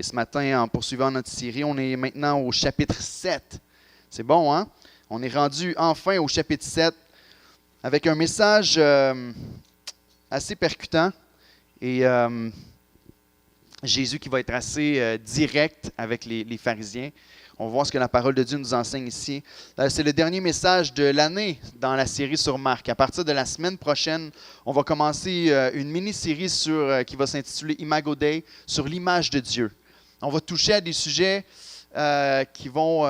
Et ce matin, en poursuivant notre série, on est maintenant au chapitre 7. C'est bon, hein? On est rendu enfin au chapitre 7 avec un message assez percutant et Jésus qui va être assez direct avec les pharisiens. On va voir ce que la parole de Dieu nous enseigne ici. C'est le dernier message de l'année dans la série sur Marc. À partir de la semaine prochaine, on va commencer une mini-série qui va s'intituler Imago Dei, sur l'image de Dieu. On va toucher à des sujets qui vont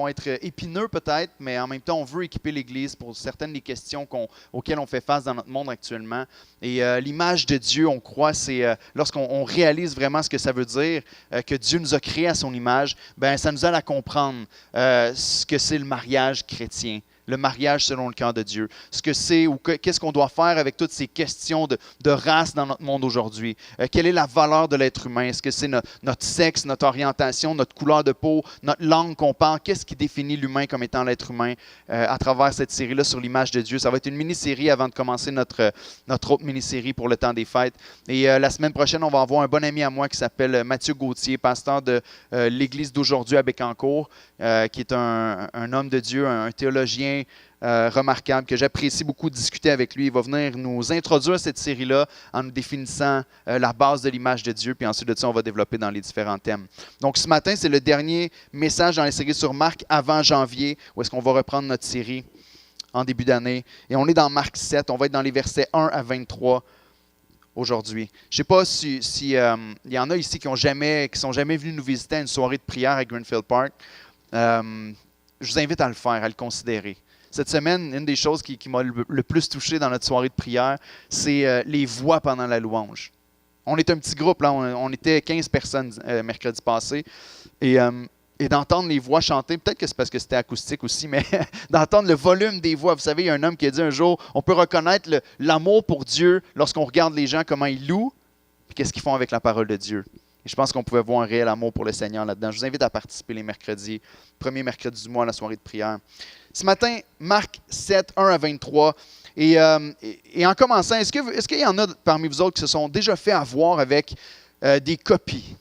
être épineux peut-être, mais en même temps, on veut équiper l'Église pour certaines des questions auxquelles on fait face dans notre monde actuellement. Et l'image de Dieu, on croit, c'est lorsqu'on réalise vraiment ce que ça veut dire, que Dieu nous a créés à son image, ben ça nous aide à comprendre ce que c'est le mariage chrétien. Le mariage selon le cœur de Dieu. Ce que c'est ou qu'est-ce qu'on doit faire avec toutes ces questions de race dans notre monde aujourd'hui. Quelle est la valeur de l'être humain? Est-ce que c'est notre sexe, notre orientation, notre couleur de peau, notre langue qu'on parle? Qu'est-ce qui définit l'humain comme étant l'être humain à travers cette série-là sur l'image de Dieu? Ça va être une mini-série avant de commencer notre autre mini-série pour le temps des fêtes. Et la semaine prochaine, on va avoir un bon ami à moi qui s'appelle Mathieu Gauthier, pasteur de l'Église d'aujourd'hui à Bécancour, qui est un homme de Dieu, un théologien remarquable, que j'apprécie beaucoup de discuter avec lui. Il va venir nous introduire cette série-là en nous définissant la base de l'image de Dieu, puis ensuite de ça, on va développer dans les différents thèmes. Donc ce matin, c'est le dernier message dans la série sur Marc avant janvier, où est-ce qu'on va reprendre notre série en début d'année. Et on est dans Marc 7, on va être dans les versets 1 à 23 aujourd'hui. Je ne sais pas s'il y en a ici qui sont jamais venus nous visiter à une soirée de prière à Greenfield Park. Je vous invite à le faire, à le considérer. Cette semaine, une des choses qui m'a le plus touché dans notre soirée de prière, c'est les voix pendant la louange. On est un petit groupe, là, on était 15 personnes mercredi passé, et d'entendre les voix chanter, peut-être que c'est parce que c'était acoustique aussi, mais d'entendre le volume des voix. Vous savez, il y a un homme qui a dit un jour, on peut reconnaître l'amour pour Dieu lorsqu'on regarde les gens, comment ils louent, puis qu'est-ce qu'ils font avec la parole de Dieu. Et je pense qu'on pouvait voir un réel amour pour le Seigneur là-dedans. Je vous invite à participer les mercredis, premier mercredi du mois à la soirée de prière. Ce matin, Marc 7, 1 à 23. Et en commençant, est-ce qu'il y en a parmi vous autres qui se sont déjà fait avoir avec des copies?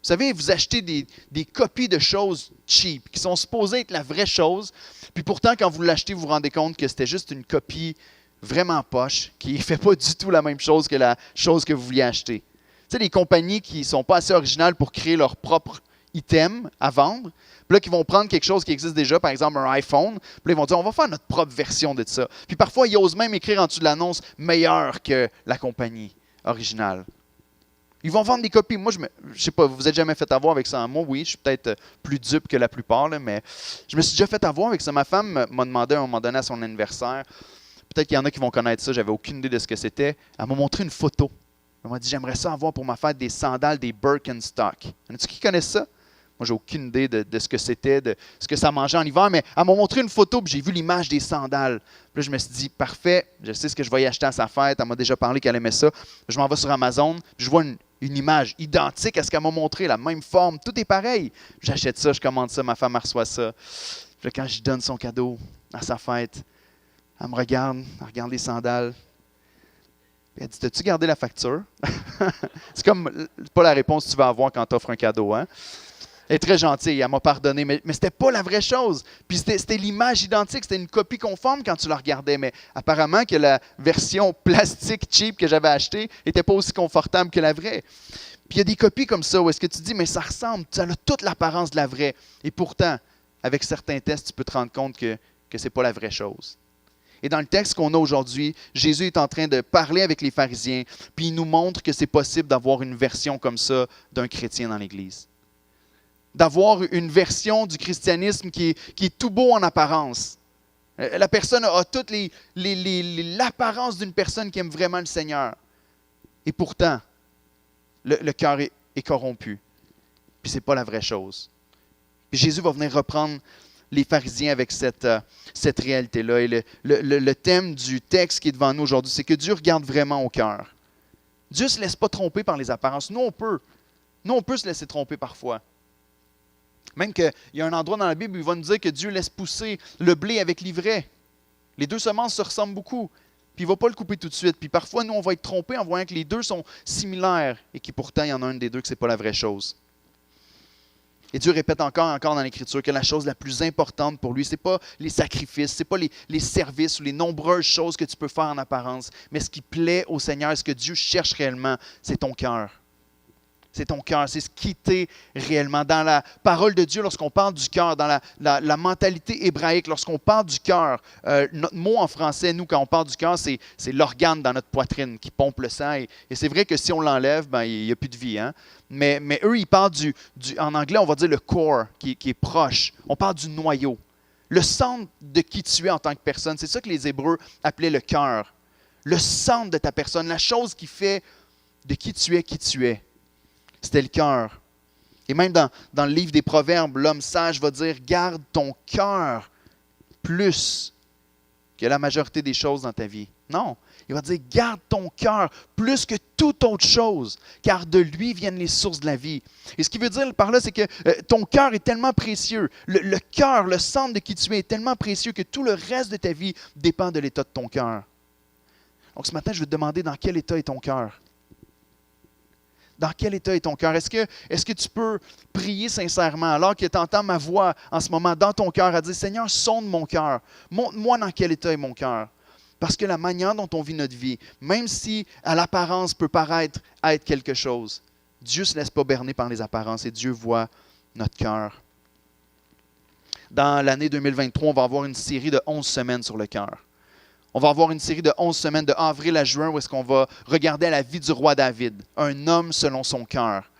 Vous savez, vous achetez des copies de choses cheap, qui sont supposées être la vraie chose, puis pourtant, quand vous l'achetez, vous vous rendez compte que c'était juste une copie vraiment poche, qui ne fait pas du tout la même chose que la chose que vous vouliez acheter. Tu sais, les compagnies qui ne sont pas assez originales pour créer leur propre item à vendre, puis là, qui vont prendre quelque chose qui existe déjà, par exemple un iPhone, puis là, ils vont dire, on va faire notre propre version de ça. Puis parfois, ils osent même écrire en dessous de l'annonce meilleur que la compagnie originale. Ils vont vendre des copies. Moi, je ne sais pas, vous vous êtes jamais fait avoir avec ça. Moi, oui, je suis peut-être plus dupe que la plupart, là, mais je me suis déjà fait avoir avec ça. Ma femme m'a demandé à un moment donné à son anniversaire, peut-être qu'il y en a qui vont connaître ça, j'avais aucune idée de ce que c'était. Elle m'a montré une photo. Elle m'a dit, j'aimerais ça avoir pour ma fête des sandales, des Birkenstock. Y en a-tu qui connaissent ça? Moi, j'ai aucune idée de ce que c'était, de ce que ça mangeait en hiver, mais elle m'a montré une photo, puis j'ai vu l'image des sandales. Puis là, je me suis dit, parfait, je sais ce que je vais y acheter à sa fête. Elle m'a déjà parlé qu'elle aimait ça. Je m'en vais sur Amazon, puis je vois une image identique à ce qu'elle m'a montré, la même forme, tout est pareil. J'achète ça, je commande ça, ma femme reçoit ça. Puis là, quand je lui donne son cadeau à sa fête, elle me regarde, elle regarde les sandales. Elle dit, t'as-tu gardé la facture? C'est comme pas la réponse que tu vas avoir quand tu offres un cadeau. Hein? Elle est très gentille, elle m'a pardonné, mais ce n'était pas la vraie chose. Puis c'était l'image identique, c'était une copie conforme quand tu la regardais. Mais apparemment que la version plastique cheap que j'avais achetée n'était pas aussi confortable que la vraie. Puis il y a des copies comme ça où est-ce que tu dis, mais ça ressemble, ça a toute l'apparence de la vraie. Et pourtant, avec certains tests, tu peux te rendre compte que ce n'est pas la vraie chose. Et dans le texte qu'on a aujourd'hui, Jésus est en train de parler avec les pharisiens, puis il nous montre que c'est possible d'avoir une version comme ça d'un chrétien dans l'Église. D'avoir une version du christianisme qui est tout beau en apparence. La personne a toute l'apparence d'une personne qui aime vraiment le Seigneur. Et pourtant, le cœur est corrompu. Puis ce n'est pas la vraie chose. Puis Jésus va venir reprendre les pharisiens avec cette réalité-là. Et le thème du texte qui est devant nous aujourd'hui, c'est que Dieu regarde vraiment au cœur. Dieu ne se laisse pas tromper par les apparences. Nous, on peut se laisser tromper parfois. Même qu'il y a un endroit dans la Bible où il va nous dire que Dieu laisse pousser le blé avec l'ivraie. Les deux semences se ressemblent beaucoup. puis il ne va pas le couper tout de suite. Puis parfois, nous, on va être trompés en voyant que les deux sont similaires et que pourtant, il y en a un des deux que ce n'est pas la vraie chose. Et Dieu répète encore et encore dans l'Écriture que la chose la plus importante pour lui, ce n'est pas les sacrifices, ce n'est pas les services ou les nombreuses choses que tu peux faire en apparence, mais ce qui plaît au Seigneur, ce que Dieu cherche réellement, c'est ton cœur. C'est ton cœur, c'est ce qui t'est réellement. Dans la parole de Dieu, lorsqu'on parle du cœur, dans la mentalité hébraïque, lorsqu'on parle du cœur, notre mot en français, nous, quand on parle du cœur, c'est l'organe dans notre poitrine qui pompe le sang. Et c'est vrai que si on l'enlève, ben, il n'y a plus de vie. Hein? Mais eux, ils parlent en anglais, on va dire le core, qui est proche. On parle du noyau. Le centre de qui tu es en tant que personne, c'est ça que les Hébreux appelaient le cœur. Le centre de ta personne, la chose qui fait de qui tu es. C'était le cœur. Et même dans le livre des Proverbes, l'homme sage va dire « Garde ton cœur plus que la majorité des choses dans ta vie. » Non, il va dire « Garde ton cœur plus que toute autre chose, car de lui viennent les sources de la vie. » Et ce qu'il veut dire par là, c'est que ton cœur est tellement précieux. Le cœur, le centre de qui tu es est tellement précieux que tout le reste de ta vie dépend de l'état de ton cœur. Donc ce matin, je vais te demander dans quel état est ton cœur. Dans quel état est ton cœur? Est-ce que tu peux prier sincèrement alors que tu entends ma voix en ce moment dans ton cœur à dire « Seigneur, sonde mon cœur. Montre-moi dans quel état est mon cœur. » Parce que la manière dont on vit notre vie, même si à l'apparence peut paraître être quelque chose, Dieu ne se laisse pas berner par les apparences et Dieu voit notre cœur. Dans l'année 2023, on va avoir une série de 11 semaines sur le cœur. On va avoir une série de 11 semaines, de avril à juin, où est-ce qu'on va regarder à la vie du roi David, un homme selon son cœur.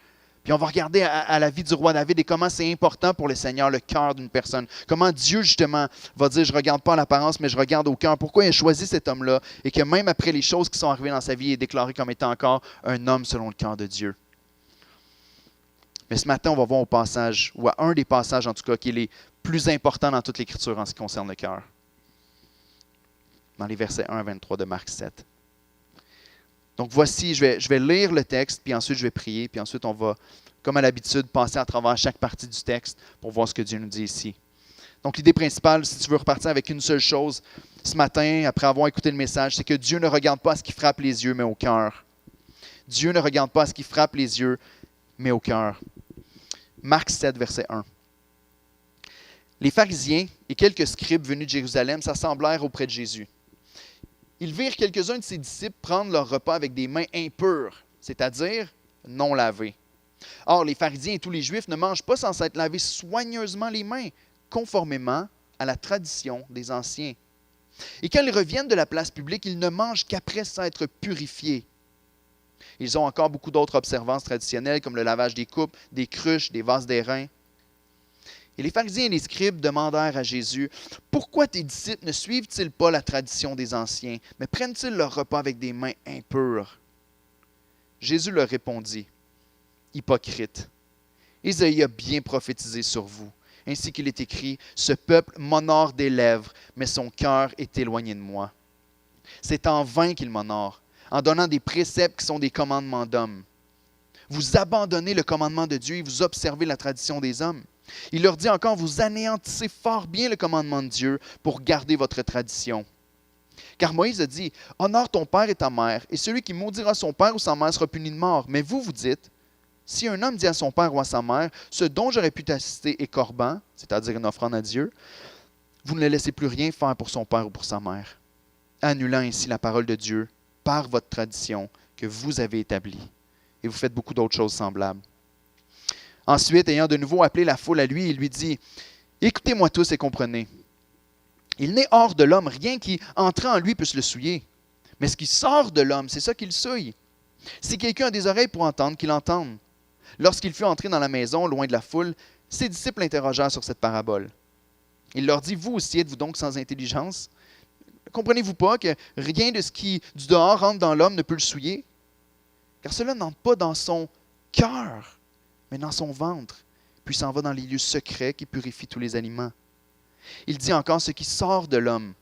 Puis on va regarder à la vie du roi David et comment c'est important pour le Seigneur, le cœur d'une personne. Comment Dieu, justement, va dire « Je ne regarde pas à l'apparence, mais je regarde au cœur. » Pourquoi il a choisi cet homme-là et que même après les choses qui sont arrivées dans sa vie, il est déclaré comme étant encore un homme selon le cœur de Dieu. Mais ce matin, on va voir au passage, ou à un des passages en tout cas, qui est les plus importants dans toute l'Écriture en ce qui concerne le cœur. Dans les versets 1 à 23 de Marc 7. Donc voici, je vais lire le texte, puis ensuite je vais prier, puis ensuite on va, comme à l'habitude, passer à travers chaque partie du texte pour voir ce que Dieu nous dit ici. Donc l'idée principale, si tu veux repartir avec une seule chose ce matin, après avoir écouté le message, c'est que Dieu ne regarde pas à ce qui frappe les yeux, mais au cœur. Dieu ne regarde pas à ce qui frappe les yeux, mais au cœur. Marc 7, verset 1. Les pharisiens et quelques scribes venus de Jérusalem s'assemblèrent auprès de Jésus. Ils virent quelques-uns de ses disciples prendre leur repas avec des mains impures, c'est-à-dire non lavées. Or, les pharisiens et tous les Juifs ne mangent pas sans s'être lavés soigneusement les mains, conformément à la tradition des anciens. Et quand ils reviennent de la place publique, ils ne mangent qu'après s'être purifiés. Ils ont encore beaucoup d'autres observances traditionnelles, comme le lavage des coupes, des cruches, des vases d'airain. Et les pharisiens et les scribes demandèrent à Jésus, « Pourquoi tes disciples ne suivent-ils pas la tradition des anciens, mais prennent-ils leur repas avec des mains impures? » Jésus leur répondit, « Hypocrite, Isaïe a bien prophétisé sur vous, ainsi qu'il est écrit, « Ce peuple m'honore des lèvres, mais son cœur est éloigné de moi. » C'est en vain qu'il m'honore, en donnant des préceptes qui sont des commandements d'hommes. Vous abandonnez le commandement de Dieu et vous observez la tradition des hommes. Il leur dit encore, vous anéantissez fort bien le commandement de Dieu pour garder votre tradition. Car Moïse a dit, honore ton père et ta mère, et celui qui maudira son père ou sa mère sera puni de mort. Mais vous dites, si un homme dit à son père ou à sa mère, ce dont j'aurais pu t'assister est corban, c'est-à-dire une offrande à Dieu, vous ne le laissez plus rien faire pour son père ou pour sa mère, annulant ainsi la parole de Dieu par votre tradition que vous avez établie. Et vous faites beaucoup d'autres choses semblables. Ensuite, ayant de nouveau appelé la foule à lui, il lui dit, « Écoutez-moi tous et comprenez. Il n'est hors de l'homme rien qui, entrant en lui, puisse le souiller. Mais ce qui sort de l'homme, c'est ça qui le souille. Si quelqu'un a des oreilles pour entendre, qu'il entende. » Lorsqu'il fut entré dans la maison, loin de la foule, ses disciples l'interrogèrent sur cette parabole. Il leur dit, « Vous aussi êtes-vous donc sans intelligence? Comprenez-vous pas que rien de ce qui du dehors rentre dans l'homme ne peut le souiller? Car cela n'entre pas dans son cœur, mais dans son ventre, puis s'en va dans les lieux secrets qui purifient tous les aliments. » Il dit encore, ce qui sort de l'homme,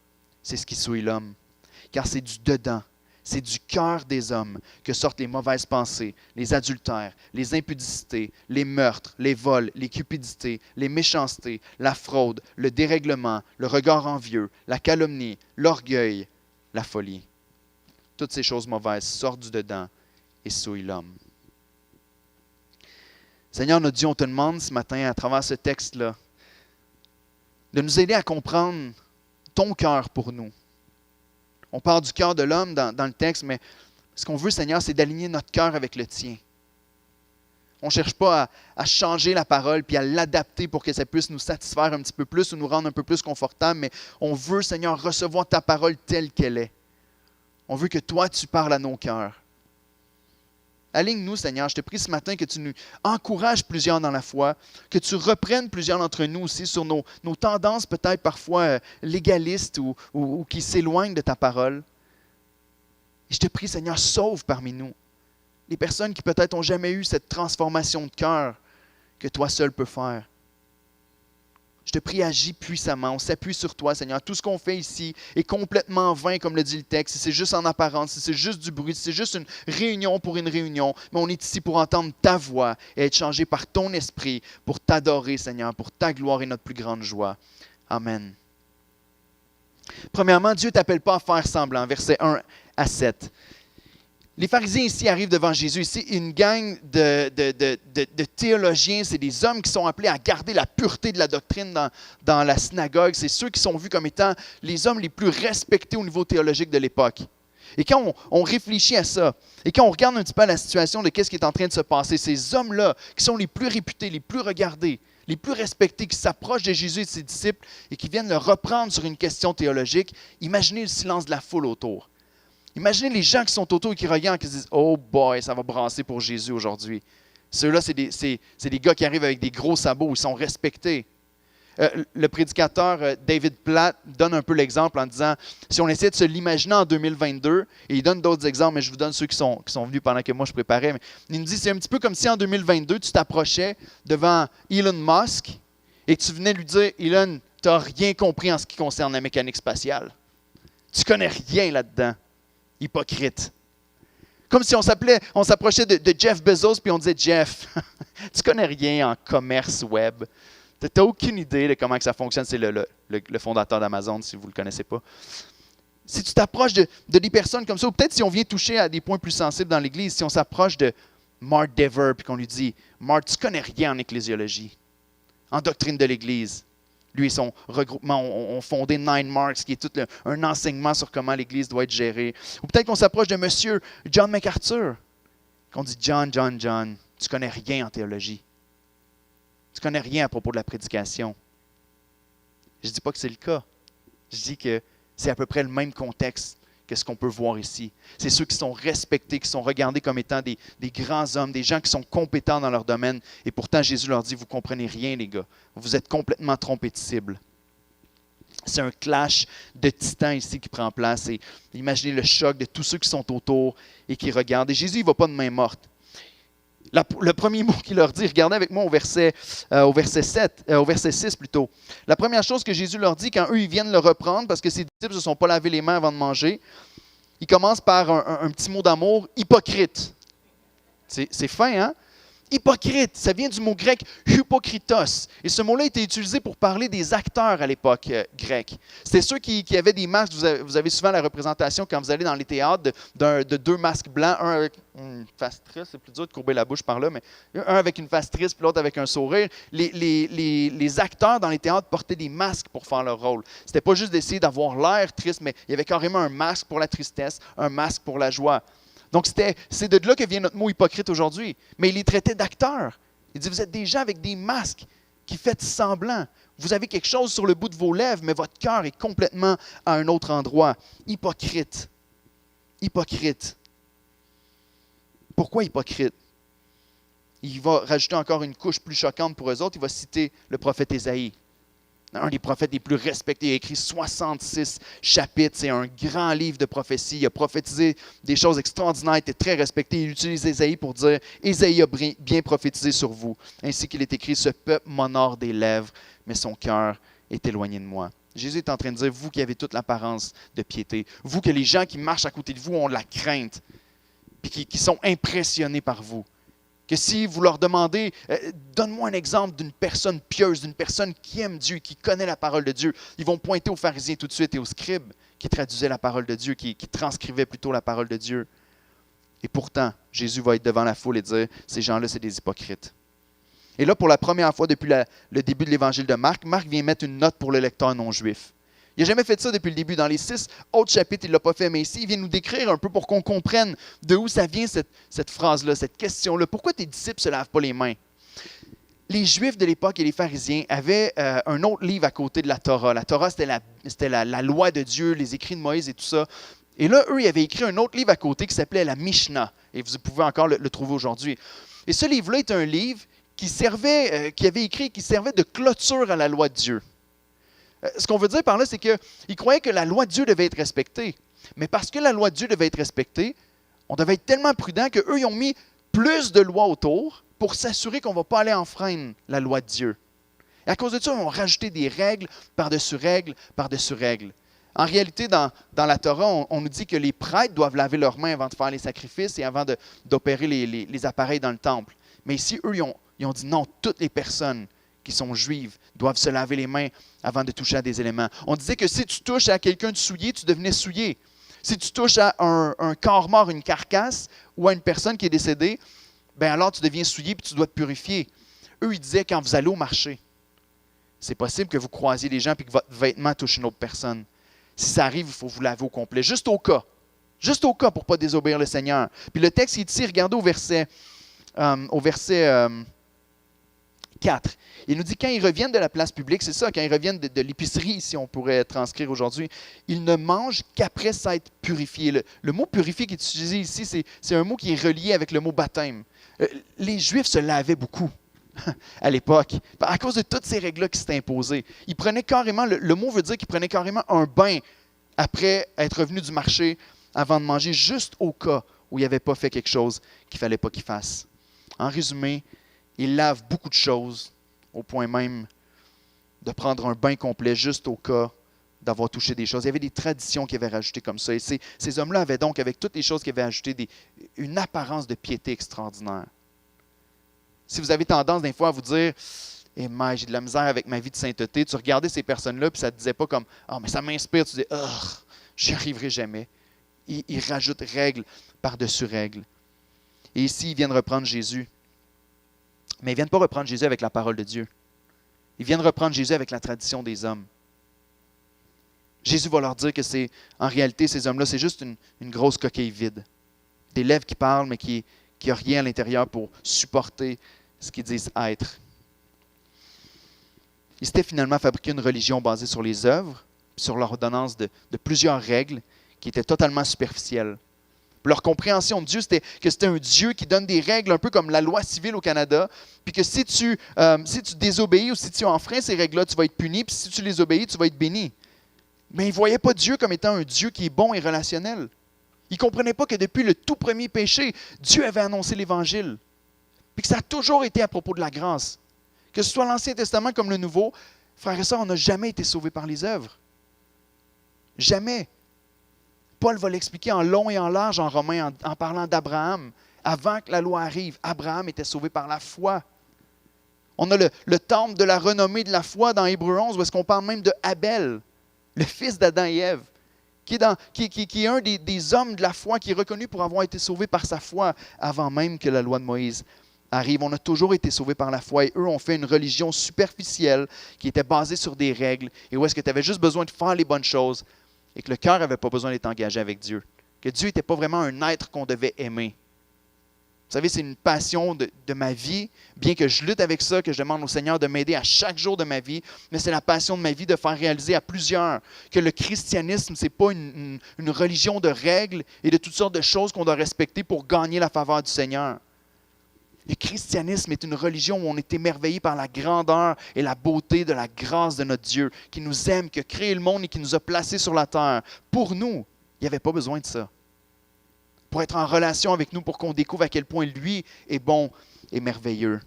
c'est ce qui souille l'homme, car c'est du dedans, c'est du cœur des hommes que sortent les mauvaises pensées, les adultères, les impudicités, les meurtres, les vols, les cupidités, les méchancetés, la fraude, le dérèglement, le regard envieux, la calomnie, l'orgueil, la folie. toutes ces choses mauvaises sortent du dedans et souillent l'homme. Seigneur, notre Dieu, on te demande ce matin, à travers ce texte-là, de nous aider à comprendre ton cœur pour nous. On parle du cœur de l'homme dans le texte, mais ce qu'on veut, Seigneur, c'est d'aligner notre cœur avec le tien. On ne cherche pas à changer la parole puis à l'adapter pour que ça puisse nous satisfaire un petit peu plus ou nous rendre un peu plus confortables, mais on veut, Seigneur, recevoir ta parole telle qu'elle est. On veut que toi, tu parles à nos cœurs. Aligne-nous, Seigneur. Je te prie ce matin que tu nous encourages plusieurs dans la foi, que tu reprennes plusieurs d'entre nous aussi sur nos tendances peut-être parfois légalistes ou qui s'éloignent de ta parole. Et je te prie, Seigneur, sauve parmi nous les personnes qui peut-être n'ont jamais eu cette transformation de cœur que toi seul peux faire. Je te prie, agis puissamment. On s'appuie sur toi, Seigneur. Tout ce qu'on fait ici est complètement vain, comme le dit le texte. Si c'est juste en apparence, si c'est juste du bruit, si c'est juste une réunion pour une réunion, mais on est ici pour entendre ta voix et être changé par ton esprit pour t'adorer, Seigneur, pour ta gloire et notre plus grande joie. Amen. Premièrement, Dieu ne t'appelle pas à faire semblant. Versets 1 à 7. Les pharisiens ici arrivent devant Jésus. Ici, une gang de théologiens, c'est des hommes qui sont appelés à garder la pureté de la doctrine dans la synagogue. C'est ceux qui sont vus comme étant les hommes les plus respectés au niveau théologique de l'époque. Et quand on réfléchit à ça, et quand on regarde un petit peu à la situation de ce qui est en train de se passer, ces hommes-là qui sont les plus réputés, les plus regardés, les plus respectés, qui s'approchent de Jésus et de ses disciples et qui viennent le reprendre sur une question théologique, imaginez le silence de la foule autour. Imaginez les gens qui sont autour et qui regardent et qui se disent « Oh boy, ça va brasser pour Jésus aujourd'hui. » Ceux-là, c'est des gars qui arrivent avec des gros sabots, ils sont respectés. Le prédicateur David Platt donne un peu l'exemple en disant, si on essaie de se l'imaginer en 2022, et il donne d'autres exemples, mais je vous donne ceux qui sont venus pendant que moi je préparais, mais il nous dit, c'est un petit peu comme si en 2022, tu t'approchais devant Elon Musk et que tu venais lui dire, Elon, tu n'as rien compris en ce qui concerne la mécanique spatiale. Tu connais rien là-dedans. Hypocrite. Comme si on s'approchait de Jeff Bezos puis on disait, Jeff, tu connais rien en commerce web. Tu n'as aucune idée de comment que ça fonctionne. C'est le fondateur d'Amazon, si vous ne le connaissez pas. Si tu t'approches de des personnes comme ça, ou peut-être si on vient toucher à des points plus sensibles dans l'Église, si on s'approche de Mark Dever puis qu'on lui dit, Mark, tu connais rien en ecclésiologie, en doctrine de l'Église. Lui et son regroupement ont fondé Nine Marks, qui est tout un enseignement sur comment l'Église doit être gérée. Ou peut-être qu'on s'approche de M. John MacArthur, qu'on dit, John, tu connais rien en théologie. Tu connais rien à propos de la prédication. Je ne dis pas que c'est le cas. Je dis que c'est à peu près le même contexte que ce qu'on peut voir ici. C'est ceux qui sont respectés, qui sont regardés comme étant des grands hommes, des gens qui sont compétents dans leur domaine. Et pourtant, Jésus leur dit, vous ne comprenez rien, les gars. Vous êtes complètement trompés de cible. C'est un clash de titans ici qui prend place. Et imaginez le choc de tous ceux qui sont autour et qui regardent. Et Jésus, il ne va pas de main morte. Le premier mot qu'il leur dit, regardez avec moi au verset 6 plutôt. La première chose que Jésus leur dit quand eux ils viennent le reprendre, parce que ses disciples ne se sont pas lavé les mains avant de manger, il commence par un petit mot d'amour, hypocrite. C'est fin, hein? Hypocrite, ça vient du mot grec hypokritos. Et ce mot-là était utilisé pour parler des acteurs à l'époque grecque. C'était ceux qui avaient des masques. Vous avez souvent la représentation quand vous allez dans les théâtres de deux masques blancs, un avec une face triste, c'est plus dur de courber la bouche par là, mais un avec une face triste puis l'autre avec un sourire. Les acteurs dans les théâtres portaient des masques pour faire leur rôle. C'était pas juste d'essayer d'avoir l'air triste, mais il y avait carrément un masque pour la tristesse, un masque pour la joie. Donc, c'est de là que vient notre mot hypocrite aujourd'hui. Mais il les traitait d'acteurs. Il dit, vous êtes des gens avec des masques qui faites semblant. Vous avez quelque chose sur le bout de vos lèvres, mais votre cœur est complètement à un autre endroit. Hypocrite. Hypocrite. Pourquoi hypocrite? Il va rajouter encore une couche plus choquante pour eux autres. Il va citer le prophète Ésaïe. Un des prophètes les plus respectés. Il a écrit 66 chapitres. C'est un grand livre de prophétie. Il a prophétisé des choses extraordinaires. Il était très respecté. Il utilise Ésaïe pour dire « Ésaïe a bien prophétisé sur vous. Ainsi qu'il est écrit « Ce peuple m'honore des lèvres, mais son cœur est éloigné de moi. » Jésus est en train de dire « Vous qui avez toute l'apparence de piété. Vous que les gens qui marchent à côté de vous ont de la crainte. Puis qui sont impressionnés par vous. » Que si vous leur demandez, donne-moi un exemple d'une personne pieuse, d'une personne qui aime Dieu, qui connaît la parole de Dieu, ils vont pointer aux pharisiens tout de suite et aux scribes qui traduisaient la parole de Dieu, qui transcrivaient plutôt la parole de Dieu. Et pourtant, Jésus va être devant la foule et dire, ces gens-là, c'est des hypocrites. Et là, pour la première fois depuis le début de l'évangile de Marc, Marc vient mettre une note pour le lecteur non-juif. Il n'a jamais fait ça depuis le début. Dans les 6 autres chapitres, il ne l'a pas fait, mais ici, il vient nous décrire un peu pour qu'on comprenne de où ça vient cette phrase-là, cette question-là. Pourquoi tes disciples ne se lavent pas les mains? Les Juifs de l'époque et les pharisiens avaient un autre livre à côté de la Torah. La Torah, c'était la loi de Dieu, les écrits de Moïse et tout ça. Et là, eux, ils avaient écrit un autre livre à côté qui s'appelait la Mishnah. Et vous pouvez encore le trouver aujourd'hui. Et ce livre-là est un livre qui servait de clôture à la loi de Dieu. Ce qu'on veut dire par là, c'est qu'ils croyaient que la loi de Dieu devait être respectée. Mais parce que la loi de Dieu devait être respectée, on devait être tellement prudent qu'eux, ils ont mis plus de lois autour pour s'assurer qu'on ne va pas aller enfreindre la loi de Dieu. Et à cause de ça, ils ont rajouté des règles par-dessus règles par-dessus règles. En réalité, dans la Torah, on nous dit que les prêtres doivent laver leurs mains avant de faire les sacrifices et avant d'opérer les appareils dans le temple. Mais ici, eux, ils ont dit non, toutes les personnes qui sont juives doivent se laver les mains avant de toucher à des éléments. On disait que si tu touches à quelqu'un de souillé, tu devenais souillé. Si tu touches à un corps mort, une carcasse, ou à une personne qui est décédée, bien alors tu deviens souillé et tu dois te purifier. Eux, ils disaient, quand vous allez au marché, c'est possible que vous croisiez des gens et que votre vêtement touche une autre personne. Si ça arrive, il faut vous laver au complet, juste au cas. Juste au cas pour ne pas désobéir le Seigneur. Puis le texte ici, regardez au verset 4. Il nous dit, quand ils reviennent de la place publique, c'est ça, quand ils reviennent de l'épicerie, si on pourrait transcrire aujourd'hui, ils ne mangent qu'après s'être purifiés. Le mot purifié qui est utilisé ici, c'est un mot qui est relié avec le mot baptême. Les Juifs se lavaient beaucoup à l'époque, à cause de toutes ces règles-là qui s'étaient imposées. Ils prenaient carrément, le mot veut dire qu'ils prenaient carrément un bain après être revenus du marché, avant de manger, juste au cas où ils n'avaient pas fait quelque chose qu'il ne fallait pas qu'ils fassent. En résumé, ils lavent beaucoup de choses, au point même de prendre un bain complet juste au cas d'avoir touché des choses. Il y avait des traditions qui avaient rajouté comme ça. Et ces hommes-là avaient donc, avec toutes les choses qu'ils avaient ajoutées, une apparence de piété extraordinaire. Si vous avez tendance des fois à vous dire « Eh, mais j'ai de la misère avec ma vie de sainteté », tu regardais ces personnes-là puis ça ne te disait pas comme « Ah, mais ça m'inspire », tu dis « Ah, j'y arriverai jamais ». Ils rajoutent règle par-dessus règle. Et ici, ils viennent reprendre Jésus. Mais ils ne viennent pas reprendre Jésus avec la parole de Dieu. Ils viennent reprendre Jésus avec la tradition des hommes. Jésus va leur dire que en réalité, ces hommes-là, c'est juste une grosse coquille vide. Des lèvres qui parlent, mais qui n'ont rien à l'intérieur pour supporter ce qu'ils disent être. Ils s'étaient finalement fabriqué une religion basée sur les œuvres, sur l'ordonnance de plusieurs règles qui étaient totalement superficielles. Leur compréhension de Dieu, c'était que c'était un Dieu qui donne des règles un peu comme la loi civile au Canada, puis que si tu désobéis ou si tu enfreins ces règles-là, tu vas être puni, puis si tu les obéis, tu vas être béni. Mais ils ne voyaient pas Dieu comme étant un Dieu qui est bon et relationnel. Ils ne comprenaient pas que depuis le tout premier péché, Dieu avait annoncé l'Évangile, puis que ça a toujours été à propos de la grâce. Que ce soit l'Ancien Testament comme le Nouveau, frères et sœurs, on n'a jamais été sauvés par les œuvres. Jamais. Paul va l'expliquer en long et en large en Romains en parlant d'Abraham. Avant que la loi arrive, Abraham était sauvé par la foi. On a le temple de la renommée de la foi dans Hébreux 11, où est-ce qu'on parle même de Abel, le fils d'Adam et Ève, qui est un des hommes de la foi, qui est reconnu pour avoir été sauvé par sa foi avant même que la loi de Moïse arrive. On a toujours été sauvés par la foi et eux ont fait une religion superficielle qui était basée sur des règles et où est-ce que tu avais juste besoin de faire les bonnes choses et que le cœur n'avait pas besoin d'être engagé avec Dieu. Que Dieu n'était pas vraiment un être qu'on devait aimer. Vous savez, c'est une passion de ma vie, bien que je lutte avec ça, que je demande au Seigneur de m'aider à chaque jour de ma vie, mais c'est la passion de ma vie de faire réaliser à plusieurs que le christianisme, ce n'est pas une religion de règles et de toutes sortes de choses qu'on doit respecter pour gagner la faveur du Seigneur. Le christianisme est une religion où on est émerveillé par la grandeur et la beauté de la grâce de notre Dieu, qui nous aime, qui a créé le monde et qui nous a placés sur la terre. Pour nous, il n'y avait pas besoin de ça. Pour être en relation avec nous, pour qu'on découvre à quel point lui est bon et merveilleux.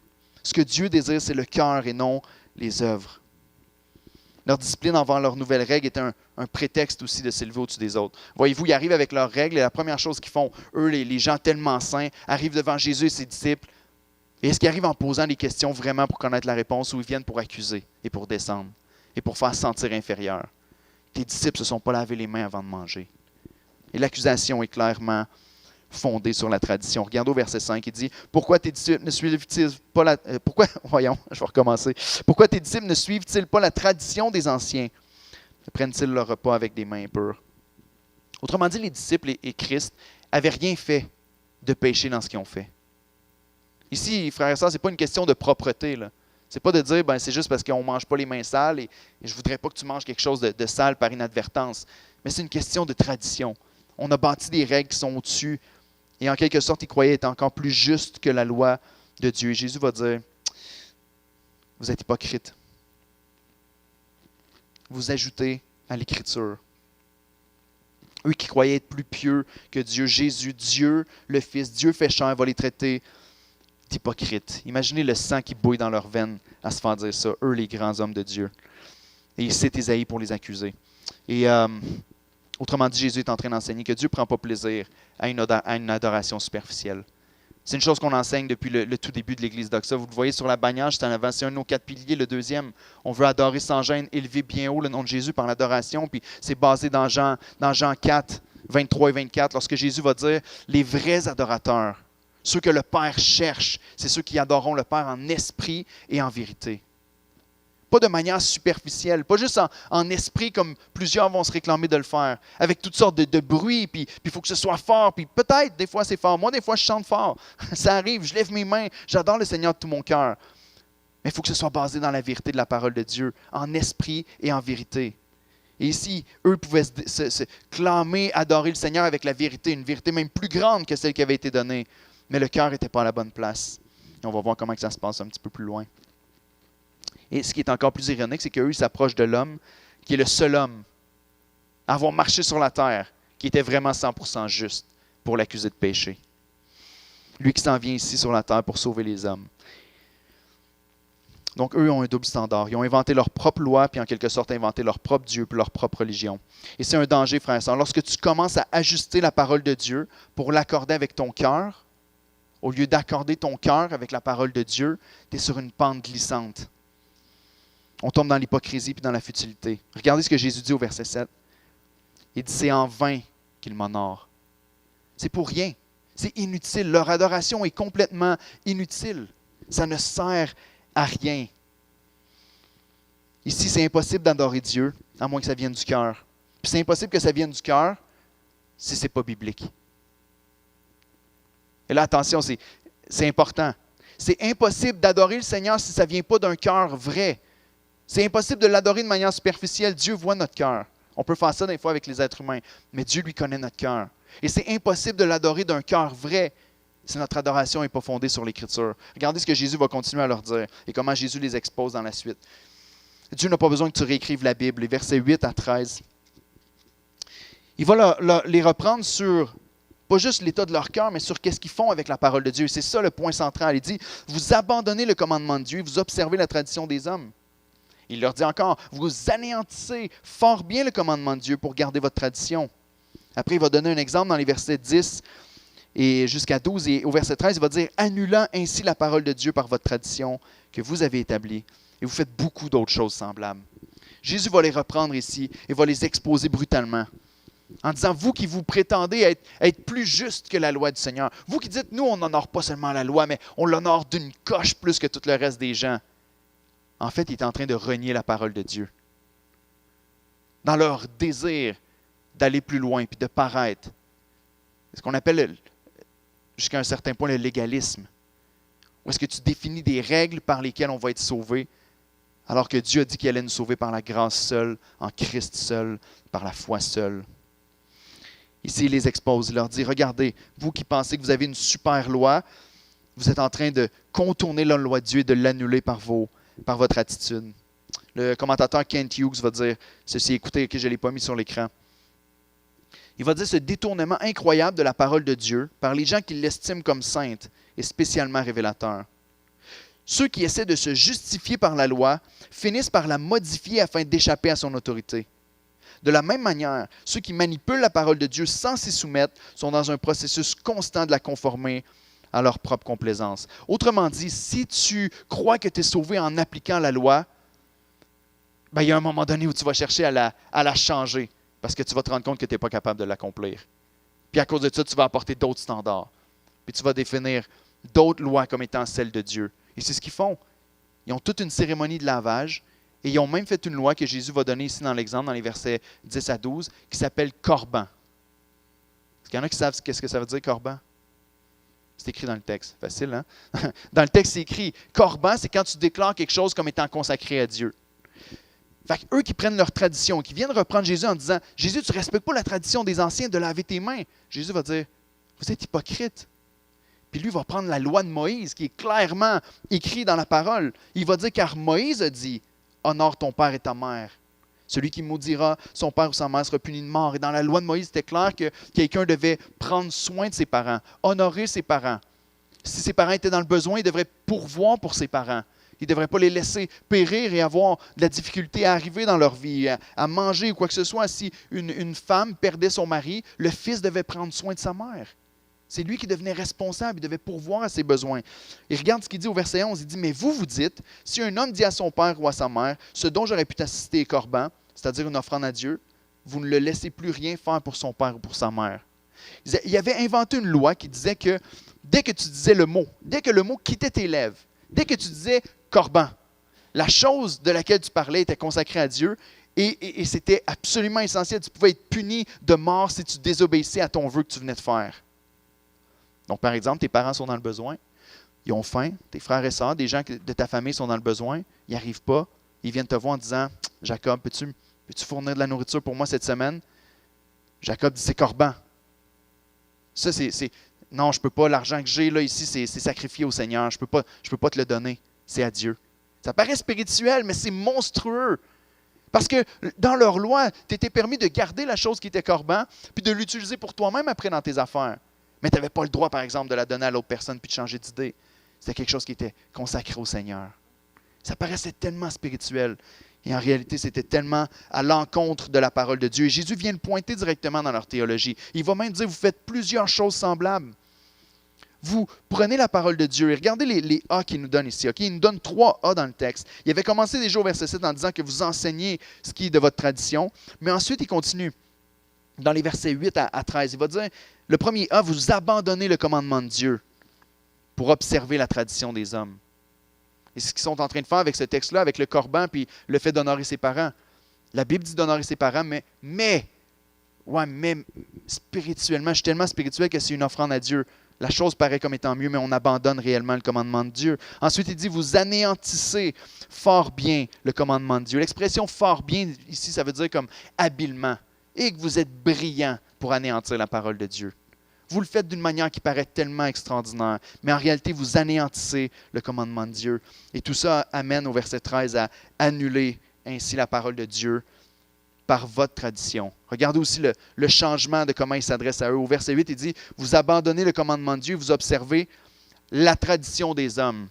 Ce que Dieu désire, c'est le cœur et non les œuvres. Leur discipline envers leurs nouvelles règles est un prétexte aussi de s'élever au-dessus des autres. Voyez-vous, ils arrivent avec leurs règles et la première chose qu'ils font, eux, les gens tellement saints, arrivent devant Jésus et ses disciples. Et est-ce qu'ils arrivent en posant des questions vraiment pour connaître la réponse ou ils viennent pour accuser et pour descendre et pour faire se sentir inférieur? tes disciples ne se sont pas lavé les mains avant de manger. Et l'accusation est clairement fondée sur la tradition. Regardez au verset 5, il dit, pourquoi tes disciples ne suivent-ils pas la... je vais recommencer. Pourquoi tes disciples ne suivent-ils pas la tradition des anciens? Prennent-ils leur repas avec des mains impures? Autrement dit, les disciples et Christ n'avaient rien fait de péché dans ce qu'ils ont fait. Ici, frères et sœurs, ce n'est pas une question de propreté. Ce n'est pas de dire, c'est juste parce qu'on ne mange pas les mains sales et je ne voudrais pas que tu manges quelque chose de sale par inadvertance. Mais c'est une question de tradition. On a bâti des règles qui sont au-dessus et en quelque sorte, ils croyaient être encore plus justes que la loi de Dieu. Et Jésus va dire, vous êtes hypocrites. Vous ajoutez à l'Écriture. Eux qui croyaient être plus pieux que Dieu, Jésus, Dieu, le Fils, Dieu fait chair, va les traiter d'hypocrites. Imaginez le sang qui bouille dans leurs veines à se faire dire ça, eux les grands hommes de Dieu. Et il cite Ésaïe pour les accuser. Et autrement dit, Jésus est en train d'enseigner que Dieu ne prend pas plaisir à une adoration superficielle. C'est une chose qu'on enseigne depuis le tout début de l'Église d'Oxa. Vous le voyez sur la bannière, juste en avant, c'est un de nos 4 piliers. Le deuxième, on veut adorer sans gêne, élever bien haut le nom de Jésus par l'adoration. Puis c'est basé dans Jean 4, 23 et 24, lorsque Jésus va dire, les vrais adorateurs, ceux que le Père cherche, c'est ceux qui adoreront le Père en esprit et en vérité. Pas de manière superficielle, pas juste en esprit comme plusieurs vont se réclamer de le faire, avec toutes sortes de bruit, puis il faut que ce soit fort, puis peut-être des fois c'est fort. Moi, des fois, je chante fort. Ça arrive, je lève mes mains, j'adore le Seigneur de tout mon cœur. Mais il faut que ce soit basé dans la vérité de la parole de Dieu, en esprit et en vérité. Et ici, eux pouvaient se clamer, adorer le Seigneur avec la vérité, une vérité même plus grande que celle qui avait été donnée. Mais le cœur n'était pas à la bonne place. Et on va voir comment ça se passe un petit peu plus loin. Et ce qui est encore plus ironique, c'est qu'eux, ils s'approchent de l'homme qui est le seul homme à avoir marché sur la terre, qui était vraiment 100% juste pour l'accuser de péché. Lui qui s'en vient ici sur la terre pour sauver les hommes. Donc, eux ont un double standard. Ils ont inventé leur propre loi, puis en quelque sorte inventé leur propre Dieu, puis leur propre religion. Et c'est un danger, frères et sœurs. Lorsque tu commences à ajuster la parole de Dieu pour l'accorder avec ton cœur, au lieu d'accorder ton cœur avec la parole de Dieu, tu es sur une pente glissante. On tombe dans l'hypocrisie puis dans la futilité. Regardez ce que Jésus dit au verset 7. Il dit, c'est en vain qu'ils m'honorent. C'est pour rien. C'est inutile. Leur adoration est complètement inutile. Ça ne sert à rien. Ici, c'est impossible d'adorer Dieu, à moins que ça vienne du cœur. Puis c'est impossible que ça vienne du cœur si ce n'est pas biblique. Et là, attention, c'est important. C'est impossible d'adorer le Seigneur si ça ne vient pas d'un cœur vrai. C'est impossible de l'adorer de manière superficielle. Dieu voit notre cœur. On peut faire ça des fois avec les êtres humains, mais Dieu lui connaît notre cœur. Et c'est impossible de l'adorer d'un cœur vrai si notre adoration n'est pas fondée sur l'Écriture. Regardez ce que Jésus va continuer à leur dire et comment Jésus les expose dans la suite. Dieu n'a pas besoin que tu réécrives la Bible, les versets 8 à 13. Il va les reprendre sur, pas juste l'état de leur cœur, mais sur qu'est-ce qu'ils font avec la parole de Dieu. C'est ça le point central. Il dit, vous abandonnez le commandement de Dieu, vous observez la tradition des hommes. Il leur dit encore, vous anéantissez fort bien le commandement de Dieu pour garder votre tradition. Après, il va donner un exemple dans les versets 10 et jusqu'à 12. Et au verset 13, il va dire, annulant ainsi la parole de Dieu par votre tradition que vous avez établie. Et vous faites beaucoup d'autres choses semblables. Jésus va les reprendre ici et va les exposer brutalement. En disant, vous qui vous prétendez être plus juste que la loi du Seigneur. Vous qui dites, nous, on n'honore pas seulement la loi, mais on l'honore d'une coche plus que tout le reste des gens. En fait, il est en train de renier la parole de Dieu. Dans leur désir d'aller plus loin puis de paraître. C'est ce qu'on appelle, jusqu'à un certain point, le légalisme. Où est-ce que tu définis des règles par lesquelles on va être sauvé, alors que Dieu a dit qu'il allait nous sauver par la grâce seule, en Christ seul, par la foi seule. Ici, il les expose, il leur dit, regardez, vous qui pensez que vous avez une super loi, vous êtes en train de contourner la loi de Dieu et de l'annuler par votre attitude. Le commentateur Kent Hughes va dire ceci, écoutez, que je ne l'ai pas mis sur l'écran. Il va dire ce détournement incroyable de la parole de Dieu par les gens qui l'estiment comme sainte est spécialement révélateur. Ceux qui essaient de se justifier par la loi finissent par la modifier afin d'échapper à son autorité. De la même manière, ceux qui manipulent la parole de Dieu sans s'y soumettre sont dans un processus constant de la conformer à leur propre complaisance. Autrement dit, si tu crois que tu es sauvé en appliquant la loi, ben, il y a un moment donné où tu vas chercher à la changer parce que tu vas te rendre compte que tu n'es pas capable de l'accomplir. Puis à cause de ça, tu vas apporter d'autres standards. Puis tu vas définir d'autres lois comme étant celles de Dieu. Et c'est ce qu'ils font. Ils ont toute une cérémonie de lavage et ils ont même fait une loi que Jésus va donner ici dans l'exemple, dans les versets 10 à 12, qui s'appelle Corban. Est-ce qu'il y en a qui savent qu'est-ce que ça veut dire, Corban? C'est écrit dans le texte. Facile, hein? Dans le texte, c'est écrit Corban, c'est quand tu déclares quelque chose comme étant consacré à Dieu. Fait qu'eux qui prennent leur tradition, qui viennent reprendre Jésus en disant Jésus, tu ne respectes pas la tradition des anciens de laver tes mains. Jésus va dire Vous êtes hypocrite. Puis lui va prendre la loi de Moïse, qui est clairement écrite dans la parole. Il va dire car Moïse a dit honore ton père et ta mère. Celui qui maudira son père ou sa mère sera puni de mort. Et dans la loi de Moïse, c'était clair que quelqu'un devait prendre soin de ses parents, honorer ses parents. Si ses parents étaient dans le besoin, il devrait pourvoir pour ses parents. Il ne devrait pas les laisser périr et avoir de la difficulté à arriver dans leur vie, à manger ou quoi que ce soit. Si une femme perdait son mari, le fils devait prendre soin de sa mère. C'est lui qui devenait responsable, il devait pourvoir à ses besoins. Et regarde ce qu'il dit au verset 11, il dit « Mais vous, vous dites, si un homme dit à son père ou à sa mère, ce dont j'aurais pu t'assister est corban, c'est-à-dire une offrande à Dieu, vous ne le laissez plus rien faire pour son père ou pour sa mère. » Il avait inventé une loi qui disait que dès que tu disais le mot, dès que le mot quittait tes lèvres, dès que tu disais corban, la chose de laquelle tu parlais était consacrée à Dieu et c'était absolument essentiel. Tu pouvais être puni de mort si tu désobéissais à ton vœu que tu venais de faire. Donc, par exemple, tes parents sont dans le besoin, ils ont faim, tes frères et sœurs, des gens de ta famille sont dans le besoin, ils n'y arrivent pas, ils viennent te voir en disant « Jacob, peux-tu fournir de la nourriture pour moi cette semaine? » Jacob dit « C'est corban. » Ça, c'est non, je ne peux pas, l'argent que j'ai là ici, c'est sacrifié au Seigneur, je ne peux pas te le donner, c'est à Dieu. Ça paraît spirituel, mais c'est monstrueux. Parce que dans leur loi, tu étais permis de garder la chose qui était corban, puis de l'utiliser pour toi-même après dans tes affaires. Mais tu n'avais pas le droit, par exemple, de la donner à l'autre personne puis de changer d'idée. C'était quelque chose qui était consacré au Seigneur. Ça paraissait tellement spirituel. Et en réalité, c'était tellement à l'encontre de la parole de Dieu. Et Jésus vient le pointer directement dans leur théologie. Il va même dire, vous faites plusieurs choses semblables. Vous prenez la parole de Dieu et regardez les A qu'il nous donne ici. Okay? Il nous donne 3 A dans le texte. Il avait commencé déjà au verset 7 en disant que vous enseignez ce qui est de votre tradition. Mais ensuite, il continue. Dans les versets 8 à 13, il va dire, le premier A, vous abandonnez le commandement de Dieu pour observer la tradition des hommes. Et c'est ce qu'ils sont en train de faire avec ce texte-là, avec le corban, puis le fait d'honorer ses parents. La Bible dit d'honorer ses parents, mais spirituellement, je suis tellement spirituel que c'est une offrande à Dieu. La chose paraît comme étant mieux, mais on abandonne réellement le commandement de Dieu. Ensuite, il dit, vous anéantissez fort bien le commandement de Dieu. L'expression fort bien, ici, ça veut dire comme habilement. Et que vous êtes brillant pour anéantir la parole de Dieu. Vous le faites d'une manière qui paraît tellement extraordinaire, mais en réalité, vous anéantissez le commandement de Dieu. Et tout ça amène au verset 13 à annuler ainsi la parole de Dieu par votre tradition. Regardez aussi le changement de comment il s'adresse à eux. Au verset 8, il dit, vous abandonnez le commandement de Dieu, vous observez la tradition des hommes.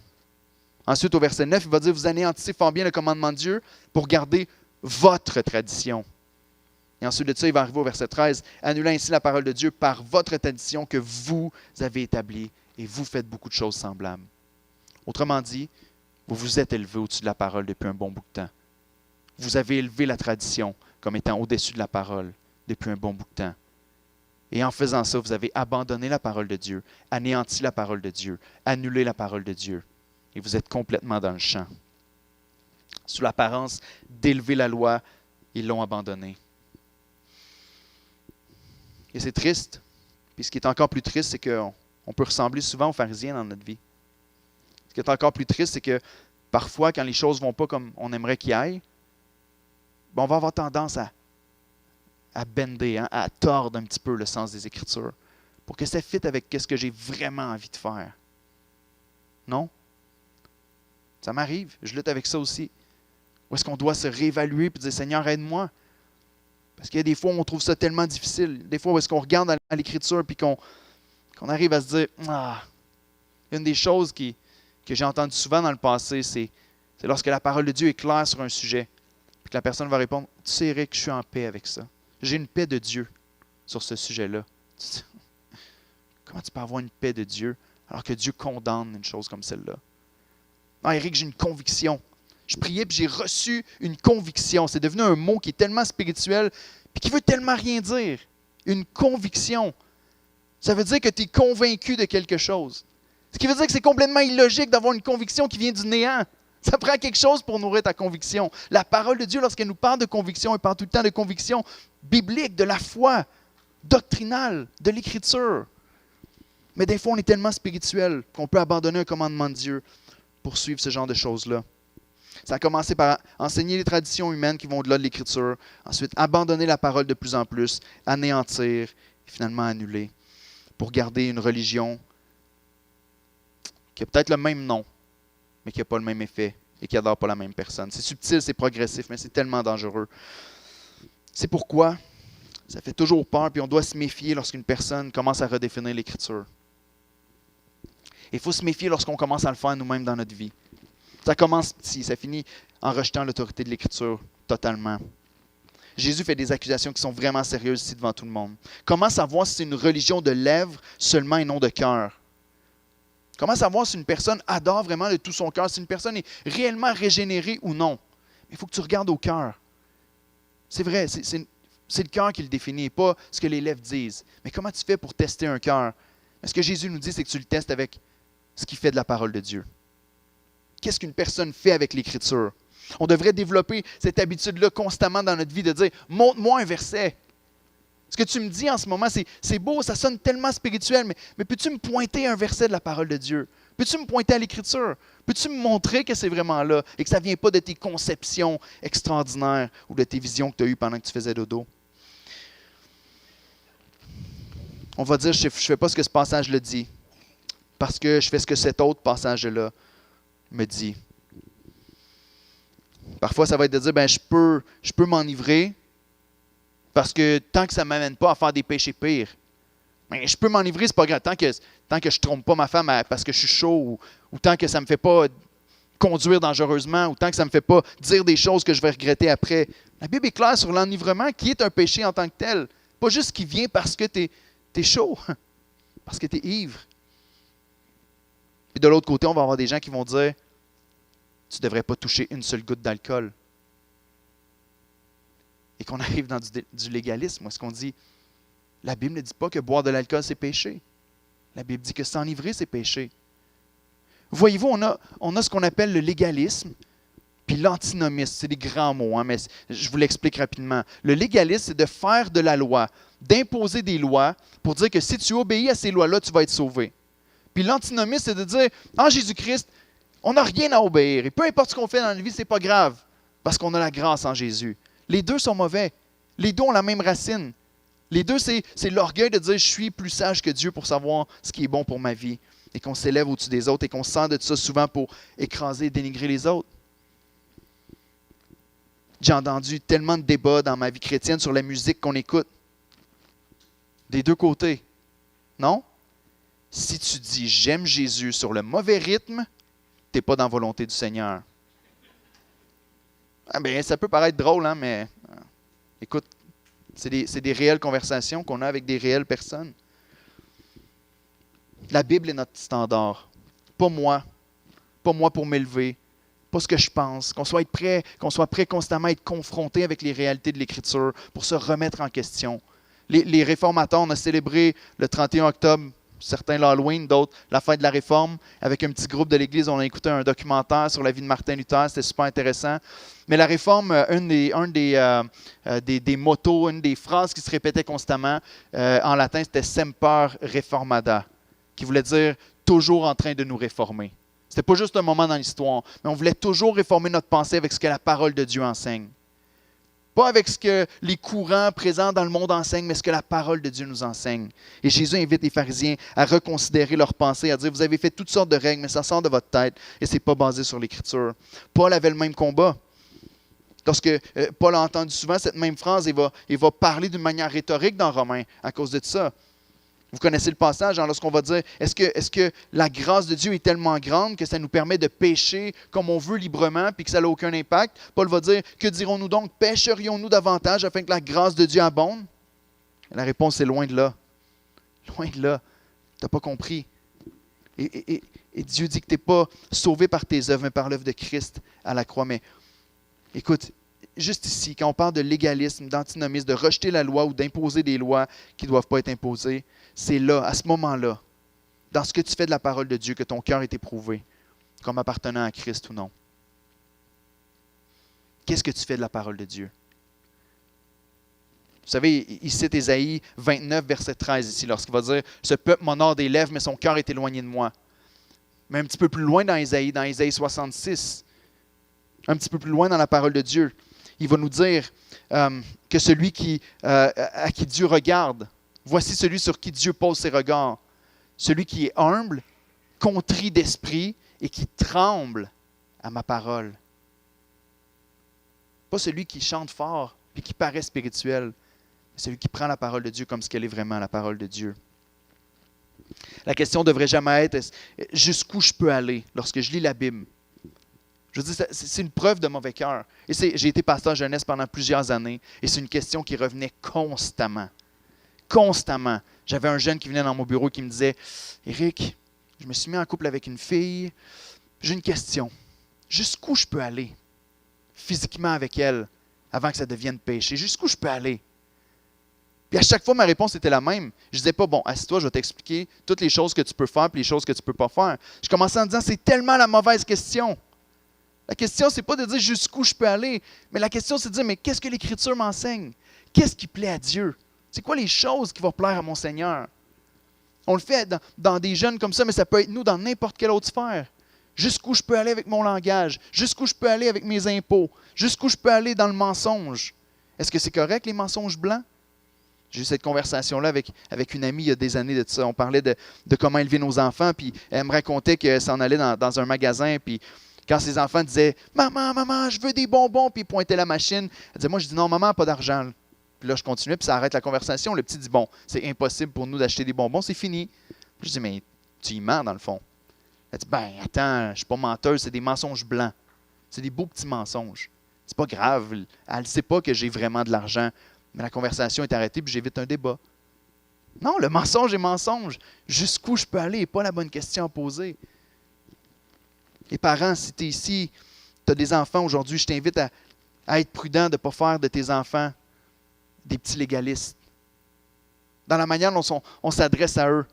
Ensuite, au verset 9, il va dire, vous anéantissez fort bien le commandement de Dieu pour garder votre tradition. Et ensuite de ça, il va arriver au verset 13, annulant ainsi la parole de Dieu par votre tradition que vous avez établie et vous faites beaucoup de choses semblables. Autrement dit, vous vous êtes élevé au-dessus de la parole depuis un bon bout de temps. Vous avez élevé la tradition comme étant au-dessus de la parole depuis un bon bout de temps. Et en faisant ça, vous avez abandonné la parole de Dieu, anéanti la parole de Dieu, annulé la parole de Dieu. Et vous êtes complètement dans le champ. Sous l'apparence d'élever la loi, ils l'ont abandonnée. Et c'est triste. Puis ce qui est encore plus triste, c'est qu'on peut ressembler souvent aux pharisiens dans notre vie. Ce qui est encore plus triste, c'est que parfois, quand les choses ne vont pas comme on aimerait qu'ils aillent, on va avoir tendance à bender, à tordre un petit peu le sens des Écritures pour que ça fitte avec ce que j'ai vraiment envie de faire. Non? Ça m'arrive. Je lutte avec ça aussi. Où est-ce qu'on doit se réévaluer et dire « Seigneur, aide-moi ». Parce qu'il y a des fois où on trouve ça tellement difficile. Des fois où est-ce qu'on regarde à l'Écriture et qu'on arrive à se dire « Ah ». Une des choses que j'ai entendues souvent dans le passé, c'est lorsque la parole de Dieu est claire sur un sujet. Puis que la personne va répondre « Tu sais, Eric, je suis en paix avec ça. J'ai une paix de Dieu sur ce sujet-là. » Comment tu peux avoir une paix de Dieu alors que Dieu condamne une chose comme celle-là? « Non, Eric, j'ai une conviction. Je priais puis j'ai reçu une conviction. C'est devenu un mot qui est tellement spirituel puis qui veut tellement rien dire. Une conviction. Ça veut dire que tu es convaincu de quelque chose. Ce qui veut dire que c'est complètement illogique d'avoir une conviction qui vient du néant. Ça prend quelque chose pour nourrir ta conviction. La parole de Dieu, lorsqu'elle nous parle de conviction, elle parle tout le temps de conviction biblique, de la foi, doctrinale, de l'Écriture. Mais des fois, on est tellement spirituel qu'on peut abandonner un commandement de Dieu pour suivre ce genre de choses-là. Ça a commencé par enseigner les traditions humaines qui vont au-delà de l'Écriture. Ensuite, abandonner la parole de plus en plus, anéantir et finalement annuler pour garder une religion qui a peut-être le même nom, mais qui n'a pas le même effet et qui n'adore pas la même personne. C'est subtil, c'est progressif, mais c'est tellement dangereux. C'est pourquoi ça fait toujours peur, puis on doit se méfier lorsqu'une personne commence à redéfinir l'Écriture. Il faut se méfier lorsqu'on commence à le faire nous-mêmes dans notre vie. Ça commence petit, ça finit en rejetant l'autorité de l'Écriture totalement. Jésus fait des accusations qui sont vraiment sérieuses ici devant tout le monde. Comment savoir si c'est une religion de lèvres seulement et non de cœur? Comment savoir si une personne adore vraiment de tout son cœur, si une personne est réellement régénérée ou non? Il faut que tu regardes au cœur. C'est vrai, c'est le cœur qui le définit, pas ce que les lèvres disent. Mais comment tu fais pour tester un cœur? Ce que Jésus nous dit, c'est que tu le testes avec ce qu'il fait de la parole de Dieu. Qu'est-ce qu'une personne fait avec l'Écriture? On devrait développer cette habitude-là constamment dans notre vie de dire « Montre-moi un verset ». Ce que tu me dis en ce moment, c'est beau, ça sonne tellement spirituel, mais peux-tu me pointer un verset de la parole de Dieu? Peux-tu me pointer à l'Écriture? Peux-tu me montrer que c'est vraiment là et que ça ne vient pas de tes conceptions extraordinaires ou de tes visions que tu as eues pendant que tu faisais dodo? On va dire, je ne fais pas ce que ce passage le dit, parce que je fais ce que cet autre passage-là me dit. Parfois, ça va être de dire, je peux m'enivrer parce que tant que ça ne m'amène pas à faire des péchés pires, je peux m'enivrer, c'est pas grave. Tant que je ne trompe pas ma femme parce que je suis chaud ou tant que ça ne me fait pas conduire dangereusement ou tant que ça ne me fait pas dire des choses que je vais regretter après. La Bible est claire sur l'enivrement qui est un péché en tant que tel. Pas juste qui vient parce que tu es chaud, parce que tu es ivre. Puis de l'autre côté, on va avoir des gens qui vont dire tu ne devrais pas toucher une seule goutte d'alcool. Et qu'on arrive dans du légalisme, où est-ce qu'on dit la Bible ne dit pas que boire de l'alcool, c'est péché. La Bible dit que s'enivrer, c'est péché. Voyez-vous, on a ce qu'on appelle le légalisme, puis l'antinomisme. C'est des grands mots, mais je vous l'explique rapidement. Le légalisme, c'est de faire de la loi, d'imposer des lois pour dire que si tu obéis à ces lois-là, tu vas être sauvé. Puis l'antinomisme, c'est de dire, en Jésus-Christ, on n'a rien à obéir. Et peu importe ce qu'on fait dans la vie, ce n'est pas grave, parce qu'on a la grâce en Jésus. Les deux sont mauvais. Les deux ont la même racine. Les deux, c'est l'orgueil de dire « je suis plus sage que Dieu pour savoir ce qui est bon pour ma vie » et qu'on s'élève au-dessus des autres et qu'on se sert de ça souvent pour écraser et dénigrer les autres. J'ai entendu tellement de débats dans ma vie chrétienne sur la musique qu'on écoute. Des deux côtés. Non? Si tu dis « j'aime Jésus » sur le mauvais rythme, tu n'es pas dans la volonté du Seigneur. Ça peut paraître drôle, mais écoute, c'est des réelles conversations qu'on a avec des réelles personnes. La Bible est notre standard. Pas moi pour m'élever, pas ce que je pense. Qu'on soit prêt constamment à être confronté avec les réalités de l'Écriture pour se remettre en question. Les réformateurs, on a célébré le 31 octobre, certains l'Halloween, d'autres la fête de la Réforme. Avec un petit groupe de l'Église, on a écouté un documentaire sur la vie de Martin Luther. C'était super intéressant. Mais la Réforme, des mottos, une des phrases qui se répétait constamment en latin, c'était « semper reformanda », qui voulait dire « toujours en train de nous réformer ». Ce n'était pas juste un moment dans l'histoire, mais on voulait toujours réformer notre pensée avec ce que la parole de Dieu enseigne. Pas avec ce que les courants présents dans le monde enseignent, mais ce que la parole de Dieu nous enseigne. Et Jésus invite les pharisiens à reconsidérer leurs pensées, à dire « Vous avez fait toutes sortes de règles, mais ça sort de votre tête et ce n'est pas basé sur l'Écriture. » Paul avait le même combat. Lorsque Paul a entendu souvent cette même phrase, il va parler d'une manière rhétorique dans Romains à cause de ça. Vous connaissez le passage, lorsqu'on va dire est-ce que la grâce de Dieu est tellement grande que ça nous permet de pécher comme on veut librement puis que ça n'a aucun impact? Paul va dire que dirons-nous donc? Pécherions-nous davantage afin que la grâce de Dieu abonde? La réponse est loin de là. Loin de là. Tu n'as pas compris. Et Dieu dit que tu n'es pas sauvé par tes œuvres, mais par l'œuvre de Christ à la croix. Mais écoute, juste ici, quand on parle de légalisme, d'antinomisme, de rejeter la loi ou d'imposer des lois qui ne doivent pas être imposées, c'est là, à ce moment-là, dans ce que tu fais de la parole de Dieu, que ton cœur est éprouvé, comme appartenant à Christ ou non. Qu'est-ce que tu fais de la parole de Dieu? Vous savez, il cite Ésaïe 29, verset 13 ici, lorsqu'il va dire « Ce peuple m'honore des lèvres, mais son cœur est éloigné de moi. » Mais un petit peu plus loin dans Ésaïe 66, un petit peu plus loin dans la parole de Dieu, il va nous dire que celui à qui Dieu regarde, voici celui sur qui Dieu pose ses regards, celui qui est humble, contrit d'esprit et qui tremble à ma parole. Pas celui qui chante fort et qui paraît spirituel, mais celui qui prend la parole de Dieu comme ce qu'elle est vraiment, la parole de Dieu. La question ne devrait jamais être jusqu'où je peux aller lorsque je lis la Bible. Je veux dire, c'est une preuve de mauvais cœur. Et j'ai été pasteur jeunesse pendant plusieurs années et c'est une question qui revenait constamment. Constamment. J'avais un jeune qui venait dans mon bureau qui me disait « Éric, je me suis mis en couple avec une fille. J'ai une question. Jusqu'où je peux aller physiquement avec elle avant que ça devienne péché? Jusqu'où je peux aller? » Puis à chaque fois, ma réponse était la même. Je ne disais pas « Bon, assis-toi, je vais t'expliquer toutes les choses que tu peux faire et les choses que tu ne peux pas faire. » Je commençais en disant « C'est tellement la mauvaise question. » La question, ce n'est pas de dire jusqu'où je peux aller, mais la question, c'est de dire, mais qu'est-ce que l'Écriture m'enseigne? Qu'est-ce qui plaît à Dieu? C'est quoi les choses qui vont plaire à mon Seigneur? On le fait dans des jeunes comme ça, mais ça peut être nous dans n'importe quelle autre sphère. Jusqu'où je peux aller avec mon langage? Jusqu'où je peux aller avec mes impôts? Jusqu'où je peux aller dans le mensonge? Est-ce que c'est correct, les mensonges blancs? J'ai eu cette conversation-là avec une amie il y a des années de ça. On parlait de comment élever nos enfants, puis elle me racontait qu'elle s'en allait dans un magasin, puis quand ses enfants disaient « Maman, je veux des bonbons », puis ils pointaient la machine, elle disait « Moi, je dis non, maman, pas d'argent. » Puis là, je continuais, puis ça arrête la conversation. Le petit dit « Bon, c'est impossible pour nous d'acheter des bonbons, c'est fini. » Puis je dis « Mais tu y mens, dans le fond. » Elle dit « Ben, attends, je ne suis pas menteuse, c'est des mensonges blancs. C'est des beaux petits mensonges. C'est pas grave. Elle ne sait pas que j'ai vraiment de l'argent. » Mais la conversation est arrêtée, puis j'évite un débat. Non, le mensonge est mensonge. Jusqu'où je peux aller n'est pas la bonne question à poser. Les parents, si tu es ici, tu as des enfants aujourd'hui, je t'invite à être prudent de ne pas faire de tes enfants des petits légalistes. Dans la manière dont on s'adresse à eux,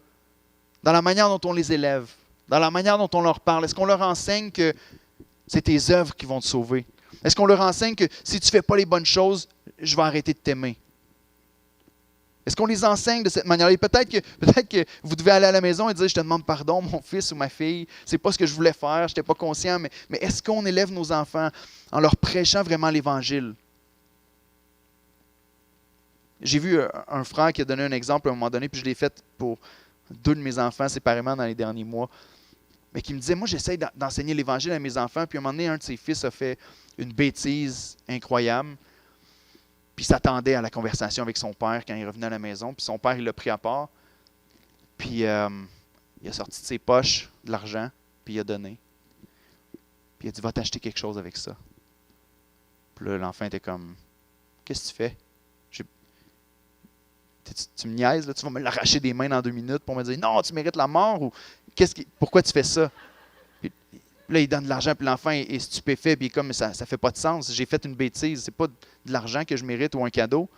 dans la manière dont on les élève, dans la manière dont on leur parle. Est-ce qu'on leur enseigne que c'est tes œuvres qui vont te sauver? Est-ce qu'on leur enseigne que si tu ne fais pas les bonnes choses, je vais arrêter de t'aimer? Est-ce qu'on les enseigne de cette manière-là? Peut-être que vous devez aller à la maison et dire « Je te demande pardon, mon fils ou ma fille. C'est pas ce que je voulais faire, je n'étais pas conscient. » Mais est-ce qu'on élève nos enfants en leur prêchant vraiment l'Évangile? J'ai vu un frère qui a donné un exemple à un moment donné, puis je l'ai fait pour 2 de mes enfants séparément dans les derniers mois. Mais qui me disait « Moi, j'essaie d'enseigner l'Évangile à mes enfants. » Puis à un moment donné, un de ses fils a fait une bêtise incroyable. Puis il s'attendait à la conversation avec son père quand il revenait à la maison. Puis son père, il l'a pris à part. Puis il a sorti de ses poches de l'argent, puis il a donné. Puis il a dit « Va t'acheter quelque chose avec ça. » Puis là, l'enfant était comme « Qu'est-ce que tu fais? Tu me niaises, là, tu vas me l'arracher des mains dans 2 minutes pour me dire « Non, tu mérites la mort. » ou pourquoi tu fais ça? Puis là, il donne de l'argent, puis l'enfant est stupéfait, puis il est comme, ça ne fait pas de sens. J'ai fait une bêtise, c'est pas de l'argent que je mérite ou un cadeau.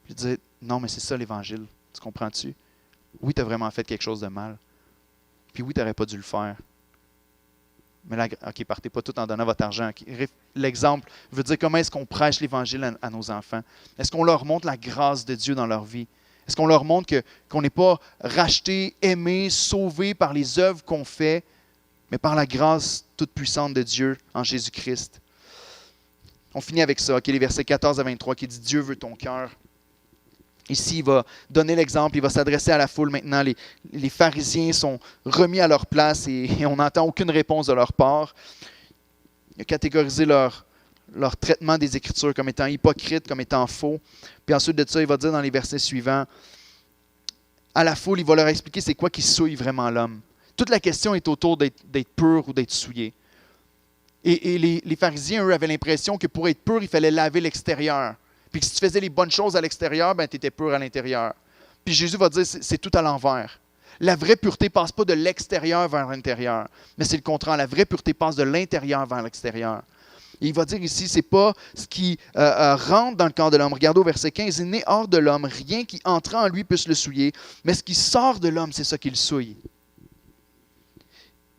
Puis il disait, non, mais c'est ça l'Évangile. Tu comprends-tu? Oui, tu as vraiment fait quelque chose de mal. Puis oui, tu n'aurais pas dû le faire. Mais là, OK, partez pas tout en donnant votre argent. L'exemple veut dire comment est-ce qu'on prêche l'Évangile à nos enfants. Est-ce qu'on leur montre la grâce de Dieu dans leur vie? Est-ce qu'on leur montre qu'on n'est pas racheté, aimé, sauvé par les œuvres qu'on fait, mais par la grâce toute puissante de Dieu en Jésus-Christ? On finit avec ça, les versets 14 à 23 qui dit « Dieu veut ton cœur ». Ici, il va donner l'exemple, il va s'adresser à la foule maintenant. Les pharisiens sont remis à leur place et on n'entend aucune réponse de leur part. Il a catégorisé leur traitement des Écritures comme étant hypocrite, comme étant faux. Puis ensuite de ça, il va dire dans les versets suivants, à la foule, il va leur expliquer c'est quoi qui souille vraiment l'homme. Toute la question est autour d'être pur ou d'être souillé. Et les pharisiens, eux, avaient l'impression que pour être pur, il fallait laver l'extérieur. Puis que si tu faisais les bonnes choses à l'extérieur, ben, tu étais pur à l'intérieur. Puis Jésus va dire, c'est tout à l'envers. La vraie pureté ne passe pas de l'extérieur vers l'intérieur, mais c'est le contraire. La vraie pureté passe de l'intérieur vers l'extérieur. Et il va dire ici, ce n'est pas ce qui rentre dans le corps de l'homme. Regardez au verset 15, il n'est hors de l'homme, rien qui entrant en lui puisse le souiller, mais ce qui sort de l'homme, c'est ça qui le souille.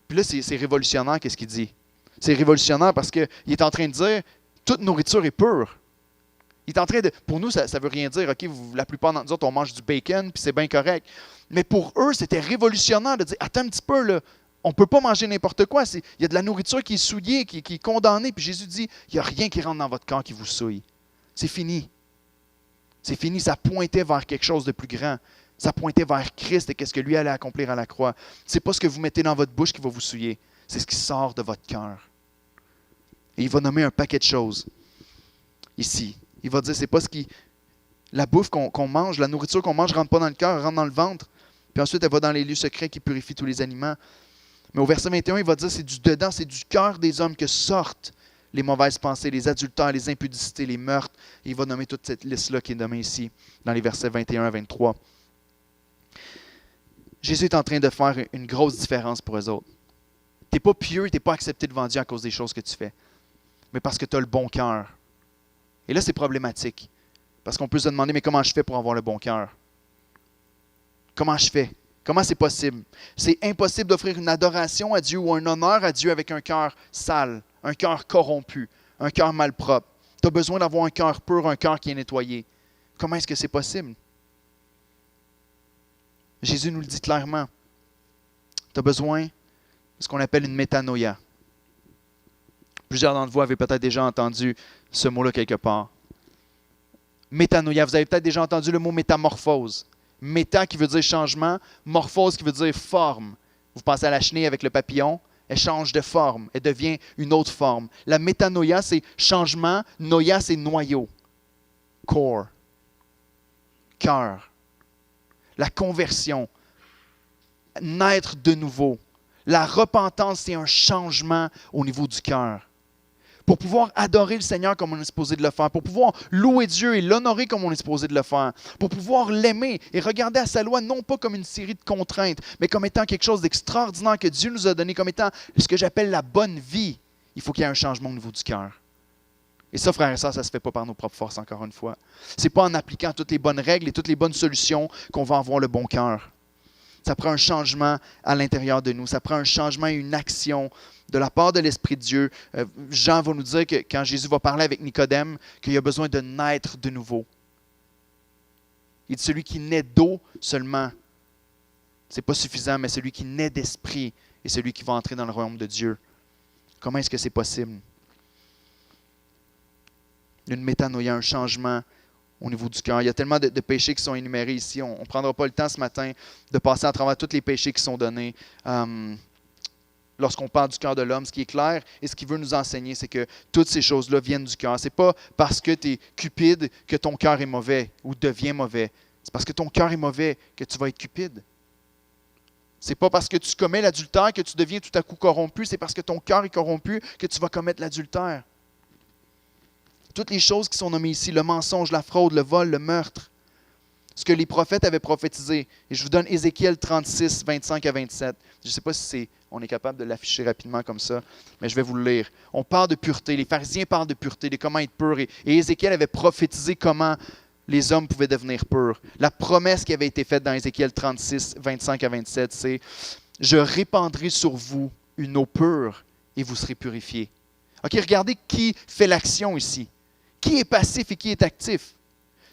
Puis là, c'est révolutionnaire, qu'est-ce qu'il dit? C'est révolutionnaire parce qu'il est en train de dire, toute nourriture est pure. Il est en train de, pour nous, ça ne veut rien dire. OK, la plupart d'entre nous autres, on mange du bacon, puis c'est bien correct. Mais pour eux, c'était révolutionnaire de dire, attends un petit peu, là, on ne peut pas manger n'importe quoi. Il y a de la nourriture qui est souillée, qui est condamnée. Puis Jésus dit, il n'y a rien qui rentre dans votre corps qui vous souille. C'est fini. C'est fini. Ça pointait vers quelque chose de plus grand. Ça pointait vers Christ et qu'est-ce que lui allait accomplir à la croix. Ce n'est pas ce que vous mettez dans votre bouche qui va vous souiller. C'est ce qui sort de votre cœur. Et il va nommer un paquet de choses. Ici. Il va dire, c'est pas ce qui... La bouffe qu'on mange, la nourriture qu'on mange ne rentre pas dans le cœur, elle rentre dans le ventre. Puis ensuite, elle va dans les lieux secrets qui purifient tous les aliments. Mais au verset 21, il va dire, c'est du dedans, c'est du cœur des hommes que sortent les mauvaises pensées, les adultères, les impudicités, les meurtres. Et il va nommer toute cette liste-là qui est nommée ici, dans les versets 21 à 23. Jésus est en train de faire une grosse différence pour eux autres. Tu n'es pas pieux, tu n'es pas accepté devant Dieu à cause des choses que tu fais, mais parce que tu as le bon cœur. Et là, c'est problématique. Parce qu'on peut se demander, mais comment je fais pour avoir le bon cœur? Comment je fais? Comment c'est possible? C'est impossible d'offrir une adoration à Dieu ou un honneur à Dieu avec un cœur sale, un cœur corrompu, un cœur malpropre. Tu as besoin d'avoir un cœur pur, un cœur qui est nettoyé. Comment est-ce que c'est possible? Jésus nous le dit clairement. Tu as besoin de ce qu'on appelle une métanoïa. Plusieurs d'entre vous avez peut-être déjà entendu ce mot-là quelque part. Métanoïa, vous avez peut-être déjà entendu le mot métamorphose. Méta qui veut dire changement, morphose qui veut dire forme. Vous pensez à la chenille avec le papillon, elle change de forme, elle devient une autre forme. La métanoïa, c'est changement, noïa, c'est noyau, core, cœur. La conversion, naître de nouveau. La repentance, c'est un changement au niveau du cœur. Pour pouvoir adorer le Seigneur comme on est supposé de le faire, pour pouvoir louer Dieu et l'honorer comme on est supposé de le faire, pour pouvoir l'aimer et regarder à sa loi non pas comme une série de contraintes, mais comme étant quelque chose d'extraordinaire que Dieu nous a donné, comme étant ce que j'appelle la bonne vie, il faut qu'il y ait un changement au niveau du cœur. Et ça, frères et sœurs, ça ne se fait pas par nos propres forces, encore une fois. Ce n'est pas en appliquant toutes les bonnes règles et toutes les bonnes solutions qu'on va avoir le bon cœur. Ça prend un changement à l'intérieur de nous. Ça prend un changement et une action de la part de l'Esprit de Dieu. Jean va nous dire que quand Jésus va parler avec Nicodème, qu'il a besoin de naître de nouveau. Il dit celui qui naît d'eau seulement, ce n'est pas suffisant, mais celui qui naît d'esprit est celui qui va entrer dans le royaume de Dieu. Comment est-ce que c'est possible? Une métanoïa, un changement au niveau du cœur. Il y a tellement de péchés qui sont énumérés ici. On ne prendra pas le temps ce matin de passer à travers tous les péchés qui sont donnés. Lorsqu'on parle du cœur de l'homme, ce qui est clair et ce qu'il veut nous enseigner, c'est que toutes ces choses-là viennent du cœur. Ce n'est pas parce que tu es cupide que ton cœur est mauvais ou devient mauvais. C'est parce que ton cœur est mauvais que tu vas être cupide. Ce n'est pas parce que tu commets l'adultère que tu deviens tout à coup corrompu. C'est parce que ton cœur est corrompu que tu vas commettre l'adultère. Toutes les choses qui sont nommées ici, le mensonge, la fraude, le vol, le meurtre, ce que les prophètes avaient prophétisé. Et je vous donne Ézéchiel 36, 25 à 27. Je ne sais pas si on est capable de l'afficher rapidement comme ça, mais je vais vous le lire. On parle de pureté. Les pharisiens parlent de pureté, de comment être pur. Et Ézéchiel avait prophétisé comment les hommes pouvaient devenir purs. La promesse qui avait été faite dans Ézéchiel 36, 25 à 27, c'est « Je répandrai sur vous une eau pure et vous serez purifiés. » OK, regardez qui fait l'action ici. Qui est passif et qui est actif?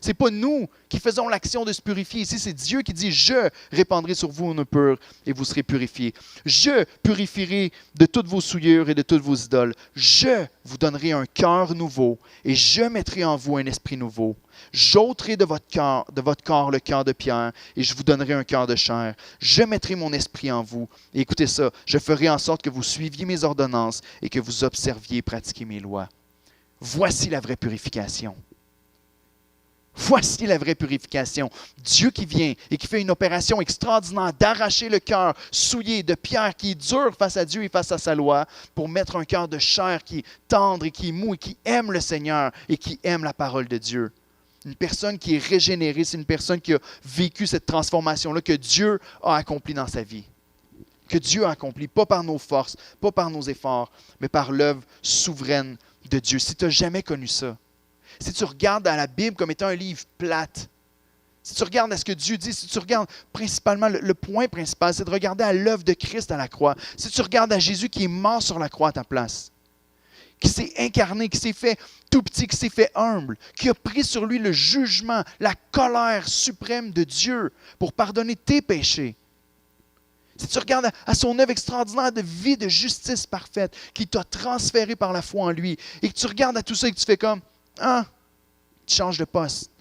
Ce n'est pas nous qui faisons l'action de se purifier. Ici, c'est Dieu qui dit « Je répandrai sur vous une eau pure et vous serez purifiés. Je purifierai de toutes vos souillures et de toutes vos idoles. Je vous donnerai un cœur nouveau et je mettrai en vous un esprit nouveau. J'ôterai de votre corps le cœur de pierre et je vous donnerai un cœur de chair. Je mettrai mon esprit en vous. Et écoutez ça, je ferai en sorte que vous suiviez mes ordonnances et que vous observiez et pratiquiez mes lois. » Voici la vraie purification. Voici la vraie purification. Dieu qui vient et qui fait une opération extraordinaire d'arracher le cœur souillé de pierre qui est dur face à Dieu et face à sa loi pour mettre un cœur de chair qui est tendre et qui est mou et qui aime le Seigneur et qui aime la parole de Dieu. une personne qui est régénérée, c'est une personne qui a vécu cette transformation-là que Dieu a accomplie dans sa vie. Que Dieu a accompli, pas par nos forces, pas par nos efforts, mais par l'œuvre souveraine de Dieu. Si tu n'as jamais connu ça, si tu regardes à la Bible comme étant un livre plate, si tu regardes à ce que Dieu dit, si tu regardes principalement, le point principal, c'est de regarder à l'œuvre de Christ à la croix. Si tu regardes à Jésus qui est mort sur la croix à ta place, qui s'est incarné, qui s'est fait tout petit, qui s'est fait humble, qui a pris sur lui le jugement, la colère suprême de Dieu pour pardonner tes péchés. Si tu regardes à son œuvre extraordinaire de vie, de justice parfaite, qui t'a transféré par la foi en lui, et que tu regardes à tout ça et que tu fais comme, ah, tu changes de poste.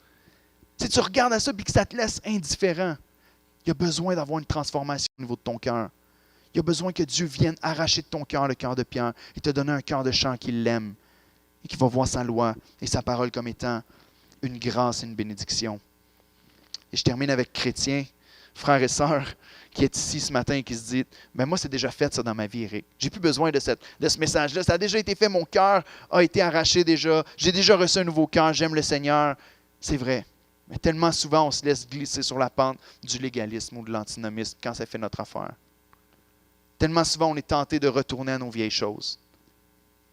Si tu regardes à ça et que ça te laisse indifférent, il y a besoin d'avoir une transformation au niveau de ton cœur. Il y a besoin que Dieu vienne arracher de ton cœur le cœur de pierre et te donner un cœur de chant qui l'aime et qui va voir sa loi et sa parole comme étant une grâce et une bénédiction. Et je termine avec chrétiens, frères et sœurs, qui est ici ce matin et qui se dit « Ben moi, c'est déjà fait ça dans ma vie, Eric. J'ai plus besoin de ce message-là. Ça a déjà été fait. Mon cœur a été arraché déjà. J'ai déjà reçu un nouveau cœur. J'aime le Seigneur. » C'est vrai. Mais tellement souvent, on se laisse glisser sur la pente du légalisme ou de l'antinomisme quand ça fait notre affaire. Tellement souvent, on est tenté de retourner à nos vieilles choses.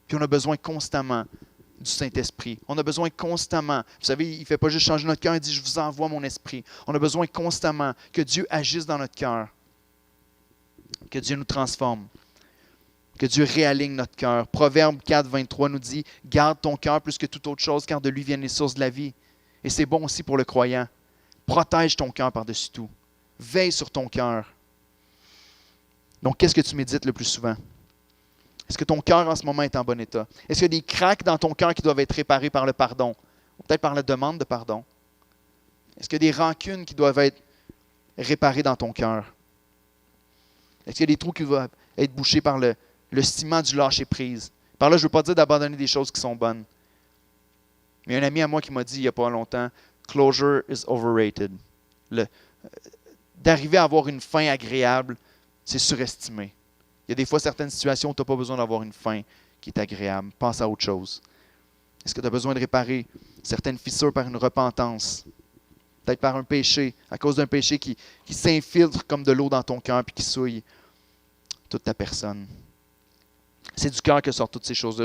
Puis on a besoin constamment du Saint-Esprit. On a besoin constamment. Vous savez, il ne fait pas juste changer notre cœur, il dit « Je vous envoie mon esprit ». On a besoin constamment que Dieu agisse dans notre cœur, que Dieu nous transforme, que Dieu réaligne notre cœur. Proverbe 4, 23 nous dit « Garde ton cœur plus que toute autre chose, car de lui viennent les sources de la vie ». Et c'est bon aussi pour le croyant. Protège ton cœur par-dessus tout. Veille sur ton cœur. Donc, qu'est-ce que tu médites le plus souvent? Est-ce que ton cœur en ce moment est en bon état? Est-ce qu'il y a des craques dans ton cœur qui doivent être réparées par le pardon? Ou peut-être par la demande de pardon? Est-ce qu'il y a des rancunes qui doivent être réparées dans ton cœur? Est-ce qu'il y a des trous qui doivent être bouchés par le ciment du lâcher-prise? Par là, je ne veux pas dire d'abandonner des choses qui sont bonnes. Mais un ami à moi qui m'a dit il n'y a pas longtemps, « Closure is overrated ». D'arriver à avoir une fin agréable, c'est surestimé. Il y a des fois certaines situations où tu n'as pas besoin d'avoir une fin qui est agréable. Pense à autre chose. Est-ce que tu as besoin de réparer certaines fissures par une repentance? Peut-être par un péché, à cause d'un péché qui s'infiltre comme de l'eau dans ton cœur et qui souille toute ta personne. C'est du cœur que sortent toutes ces choses-là.